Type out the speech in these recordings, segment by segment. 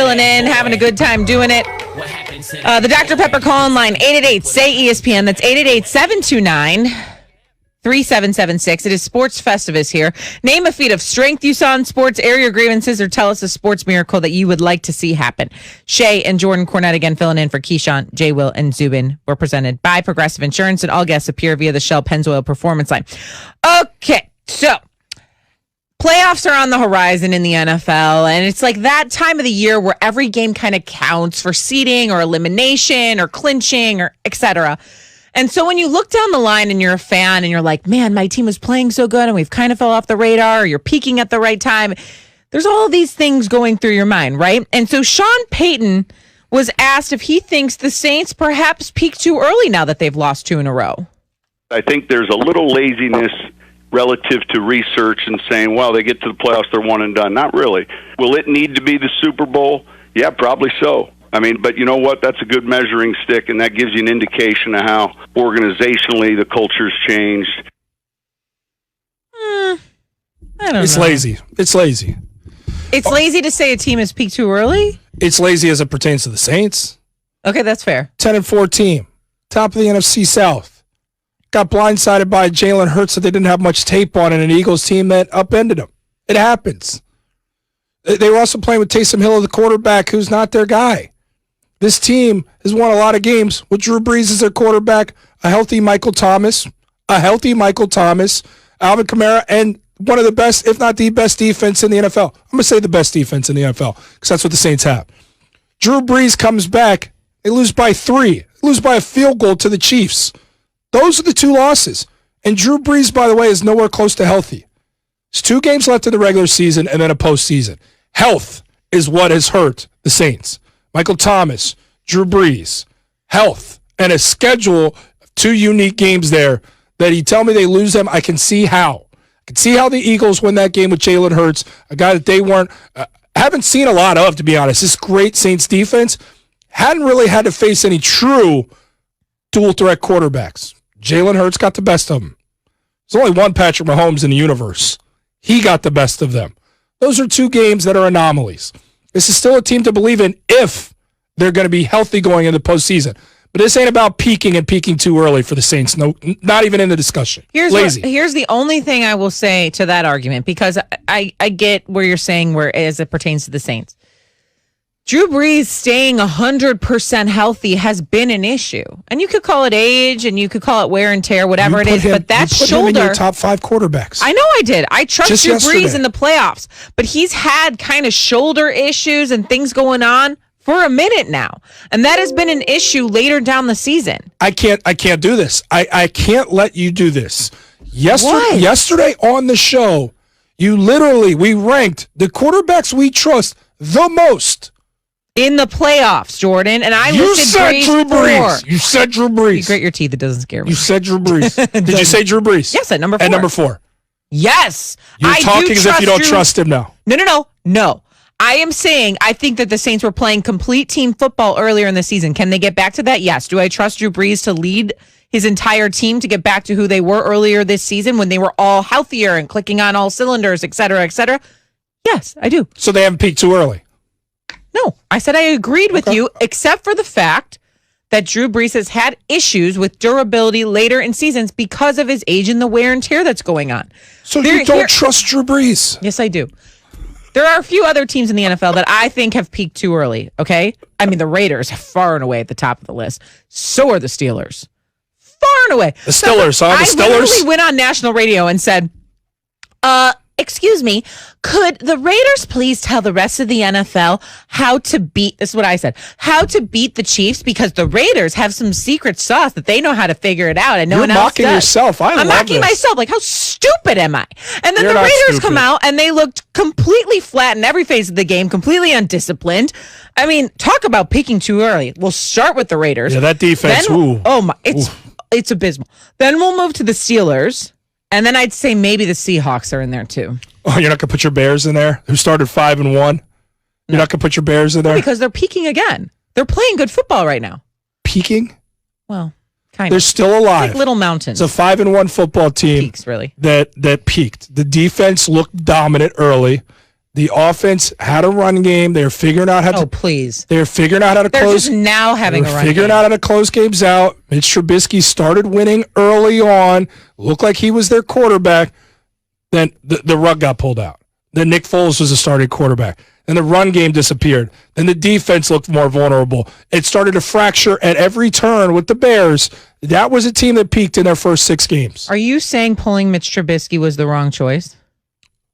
filling in, having a good time doing it. The Dr. Pepper call-in line, 888-SAY-ESPN. That's 888-729-3776. It is Sports Festivus here. Name a feat of strength you saw in sports, air your grievances, or tell us a sports miracle that you would like to see happen. Shay and Jordan Cornette again filling in for Keyshawn, J. Will, and Zubin. We're presented by Progressive Insurance, and all guests appear via the Shell Pennzoil Performance Line. Okay, so playoffs are on the horizon in the NFL, and it's like that time of the year where every game kind of counts for seeding or elimination or clinching or et cetera. And so when you look down the line and you're a fan and you're like, man, my team was playing so good and we've kind of fell off the radar, or you're peaking at the right time, there's all these things going through your mind, right? And so Sean Payton was asked if he thinks the Saints perhaps peaked too early now that they've lost 2 in a row. I think there's a little laziness relative to research and saying, well, they get to the playoffs, they're one and done. Not really. Will it need to be the Super Bowl? Yeah, probably so. I mean, but you know what? That's a good measuring stick, and that gives you an indication of how organizationally the culture's changed. I don't know. It's lazy. It's lazy. It's lazy to say a team has peaked too early? It's lazy as it pertains to the Saints. Okay, that's fair. 10-4 team. Top of the NFC South. Got blindsided by Jalen Hurts that they didn't have much tape on, and an Eagles team that upended them. It happens. They were also playing with Taysom Hill, the quarterback, who's not their guy. This team has won a lot of games with Drew Brees as their quarterback, a healthy Michael Thomas, Alvin Kamara, and one of the best, if not the best defense in the NFL. I'm going to say the best defense in the NFL because that's what the Saints have. Drew Brees comes back. They lose by 3. They lose by a field goal to the Chiefs. Those are the 2 losses. And Drew Brees, by the way, is nowhere close to healthy. There's 2 games left in the regular season and then a postseason. Health is what has hurt the Saints. Michael Thomas, Drew Brees, health, and a schedule of 2 unique games there that you tell me they lose them. I can see how. I can see how the Eagles win that game with Jalen Hurts, a guy that they weren't, haven't seen a lot of, to be honest. This great Saints defense hadn't really had to face any true dual threat quarterbacks. Jalen Hurts got the best of them. There's only one Patrick Mahomes in the universe. He got the best of them. Those are 2 games that are anomalies. This is still a team to believe in if they're going to be healthy going into the postseason. But this ain't about peaking and peaking too early for the Saints. No, not even in the discussion. Lazy. Here's the only thing I will say to that argument, because I get where you're saying where as it pertains to the Saints. Drew Brees staying 100% healthy has been an issue. And you could call it age and you could call it wear and tear, whatever it is. But that shoulder. Him in your top 5 quarterbacks. I know I did. I trust Just Drew yesterday. Brees in the playoffs. But he's had kind of shoulder issues and things going on for a minute now. And that has been an issue later down the season. I can't do this. I can't let you do this. Yesterday on the show, we ranked the quarterbacks we trust the most. In the playoffs, Jordan, and I listed Drew Brees. You said Drew Brees. You grit your teeth. It doesn't scare me. You said Drew Brees. Did you say Drew Brees? Yes, at number 4. At number 4. Yes. You're talking as if you don't trust him now. No. I am saying I think that the Saints were playing complete team football earlier in the season. Can they get back to that? Yes. Do I trust Drew Brees to lead his entire team to get back to who they were earlier this season when they were all healthier and clicking on all cylinders, et cetera, et cetera? Yes, I do. So they haven't peaked too early? No, I said I agreed with you, except for the fact that Drew Brees has had issues with durability later in seasons because of his age and the wear and tear that's going on. So you don't trust Drew Brees? Yes, I do. There are a few other teams in the NFL that I think have peaked too early, okay? I mean, the Raiders are far and away at the top of the list. So are the Steelers. Far and away. The Steelers, huh? The Steelers? I literally went on national radio and said, excuse me, could the Raiders please tell the rest of the NFL how to beat, this is what I said, how to beat the Chiefs, because the Raiders have some secret sauce that they know how to figure it out and no one else does. You're mocking yourself. I'm mocking myself. Like, how stupid am I? And then the Raiders come out and they looked completely flat in every phase of the game, completely undisciplined. I mean, talk about peaking too early. We'll start with the Raiders. Yeah, that defense, it's abysmal. Then we'll move to the Steelers. And then I'd say maybe the Seahawks are in there too. Oh, you're not going to put your Bears in there? Who started 5-1? You're not going to put your Bears in there? No, because they're peaking again. They're playing good football right now. Peaking? Well, kind of. They're still alive. Like Little Mountains. It's a 5-1 football team. Peaks, really. That peaked. The defense looked dominant early. The offense had a run game. They're figuring out how to. Oh, please. They're figuring out how to They're close. just now having a run figuring game. out how to close games out. Mitch Trubisky started winning early on. Looked like he was their quarterback. Then the rug got pulled out. Then Nick Foles was the starting quarterback. Then the run game disappeared. Then the defense looked more vulnerable. It started to fracture at every turn with the Bears. That was a team that peaked in their first 6 games. Are you saying pulling Mitch Trubisky was the wrong choice?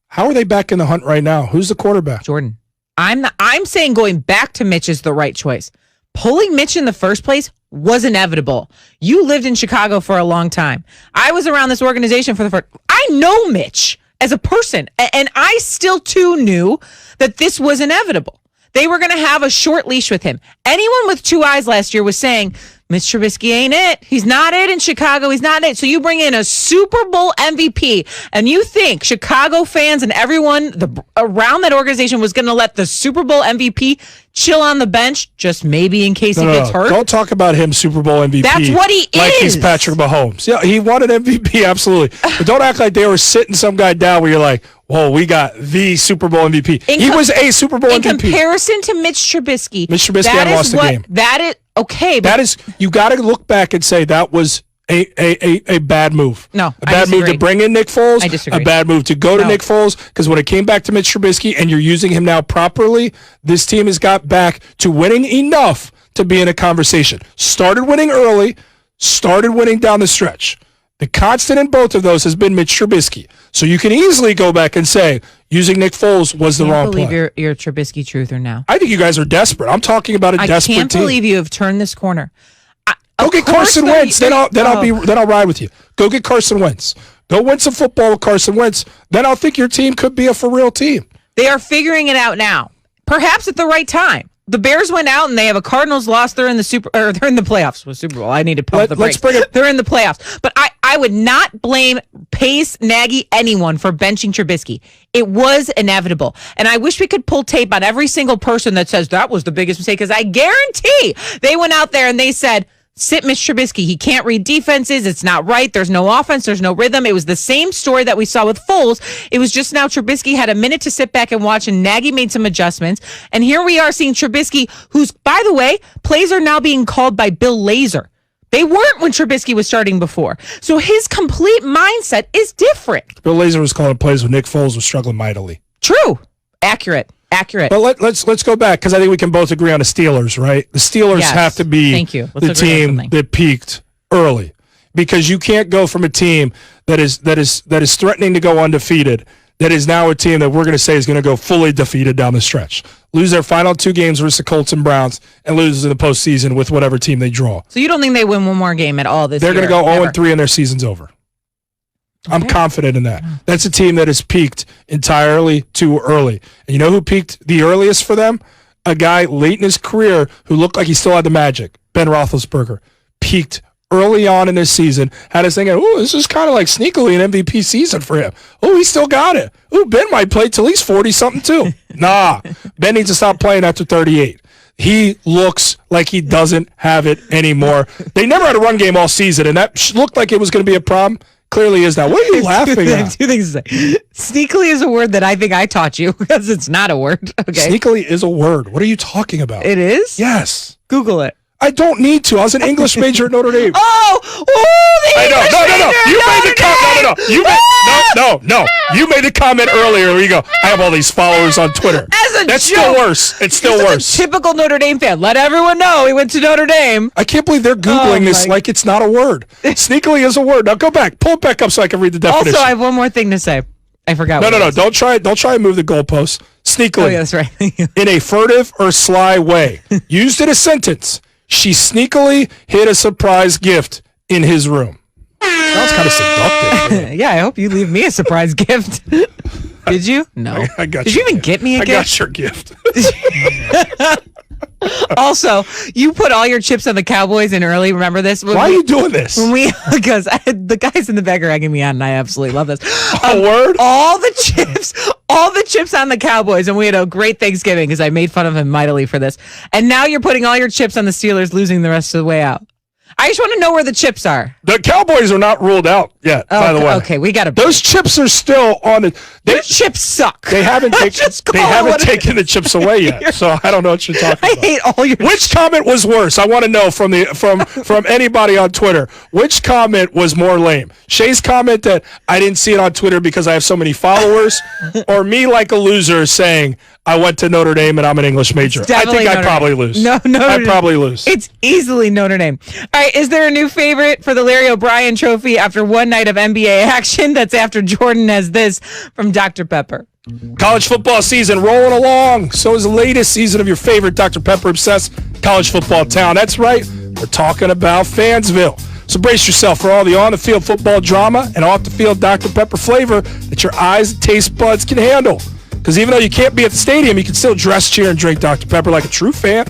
How are they back in the hunt right now? Who's the quarterback? Jordan. I'm saying going back to Mitch is the right choice. Pulling Mitch in the first place was inevitable. You lived in Chicago for a long time. I was around this organization for the first. I know Mitch as a person, and I still too knew that this was inevitable. They were going to have a short leash with him. Anyone with 2 eyes last year was saying, Mitch Trubisky ain't it. He's not it in Chicago. He's not it. So you bring in a Super Bowl MVP, and you think Chicago fans and everyone around that organization was going to let the Super Bowl MVP chill on the bench, just maybe in case he gets hurt? Don't talk about him Super Bowl MVP. That's what he like is. He's Patrick Mahomes. Yeah, he won an MVP, absolutely. But don't act like they were sitting some guy down where you're like, whoa, we got the Super Bowl MVP. He was a Super Bowl MVP. In comparison to Mitch Trubisky, hadn't lost a game. That is okay. But that is, you got to look back and say that was a bad move. No, a bad move to bring in Nick Foles. I disagree. A bad move to go to Nick Foles, because when it came back to Mitch Trubisky and you're using him now properly, this team has got back to winning enough to be in a conversation. Started winning early, started winning down the stretch. The constant in both of those has been Mitch Trubisky. So you can easily go back and say using Nick Foles was the wrong play. I can't believe you're a Trubisky truther now. I think you guys are desperate. I'm talking about a desperate team. I can't believe you have turned this corner. Go get Carson Wentz. Then I'll ride with you. Go get Carson Wentz. Go win some football with Carson Wentz. Then I'll think your team could be a for real team. They are figuring it out now, perhaps at the right time. The Bears went out and they have a Cardinals loss. They're in the they're in the playoffs with Super Bowl. I need to pump the brakes. They're in the playoffs. But I would not blame Pace, Nagy, anyone for benching Trubisky. It was inevitable. And I wish we could pull tape on every single person that says that was the biggest mistake, because I guarantee they went out there and they said, sit Mitch Trubisky. He can't read defenses. It's not right. There's no offense. There's no rhythm. It was the same story that we saw with Foles. It was just now Trubisky had a minute to sit back and watch, and Nagy made some adjustments. And here we are seeing Trubisky, who's, by the way, plays are now being called by Bill Lazor. They weren't when Trubisky was starting before. So his complete mindset is different. Bill Lazor was calling plays when Nick Foles was struggling mightily. True. Accurate. But let's go back, because I think we can both agree on the Steelers, right? The Steelers have to be the team that peaked early, because you can't go from a team that is threatening to go undefeated, that is now a team that we're going to say is going to go fully defeated down the stretch, lose their final 2 games versus the Colts and Browns, and lose in the postseason with whatever team they draw. So you don't think they win one more game at all this year? They're going to go 0-3 and their season's over. Okay. I'm confident in that. That's a team that has peaked entirely too early. And you know who peaked the earliest for them? A guy late in his career who looked like he still had the magic. Ben Roethlisberger peaked early on in this season. Had us thinking, oh, this is kind of like sneakily an MVP season for him. Oh, he still got it. Oh, Ben might play till he's 40-something too. Nah, Ben needs to stop playing after 38. He looks like he doesn't have it anymore. They never had a run game all season, and that looked like it was going to be a problem. Clearly is now. What are you laughing at? I have 2 things to say. Sneakily is a word that I think I taught you, because it's not a word. Okay. Sneakily is a word. What are you talking about? It is? Yes. Google it. I don't need to. I was an English major at Notre Dame. The English No. You made the comment earlier where you go, I have all these followers on Twitter. That's joke. Still worse. It's still worse. Typical Notre Dame fan. Let everyone know he went to Notre Dame. I can't believe they're Googling this like it's not a word. Sneakily is a word. Now go back. Pull it back up so I can read the definition. Also, I have one more thing to say. I forgot. No. Don't try and move the goalposts. Sneakily. Oh, yeah, that's right. In a furtive or sly way. Used in a sentence. She sneakily hid a surprise gift in his room. Sounds kind of seductive. Yeah, I hope you leave me a surprise gift. Did you? No. I got Did you even get me a gift? I got your gift. Also, you put all your chips on the Cowboys in early. Remember this? Why are you doing this? Because the guys in the back are egging me on, and I absolutely love this. Word? All the chips on the Cowboys, and we had a great Thanksgiving because I made fun of him mightily for this. And now you're putting all your chips on the Steelers losing the rest of the way out. I just want to know where the chips are. The Cowboys are not ruled out yet, by the way. Okay, we got to. Those chips are still on it. Your chips suck. They haven't taken the chips away yet, so I don't know what you're talking about. I hate all your. Which comment was worse? I want to know from anybody on Twitter. Which comment was more lame? Shay's comment that I didn't see it on Twitter because I have so many followers, or me like a loser saying I went to Notre Dame and I'm an English major? I think I'd probably lose. No, I'd probably lose. It's easily Notre Dame. All right, is there a new favorite for the Larry O'Brien Trophy after one night of NBA action? That's after Jordan has this from Dr. Pepper. College football season rolling along. So is the latest season of your favorite Dr. Pepper obsessed college football town. That's right. We're talking about Fansville. So brace yourself for all the on-the-field football drama and off-the-field Dr. Pepper flavor that your eyes and taste buds can handle. Because even though you can't be at the stadium, you can still dress, cheer, and drink Dr. Pepper like a true fan.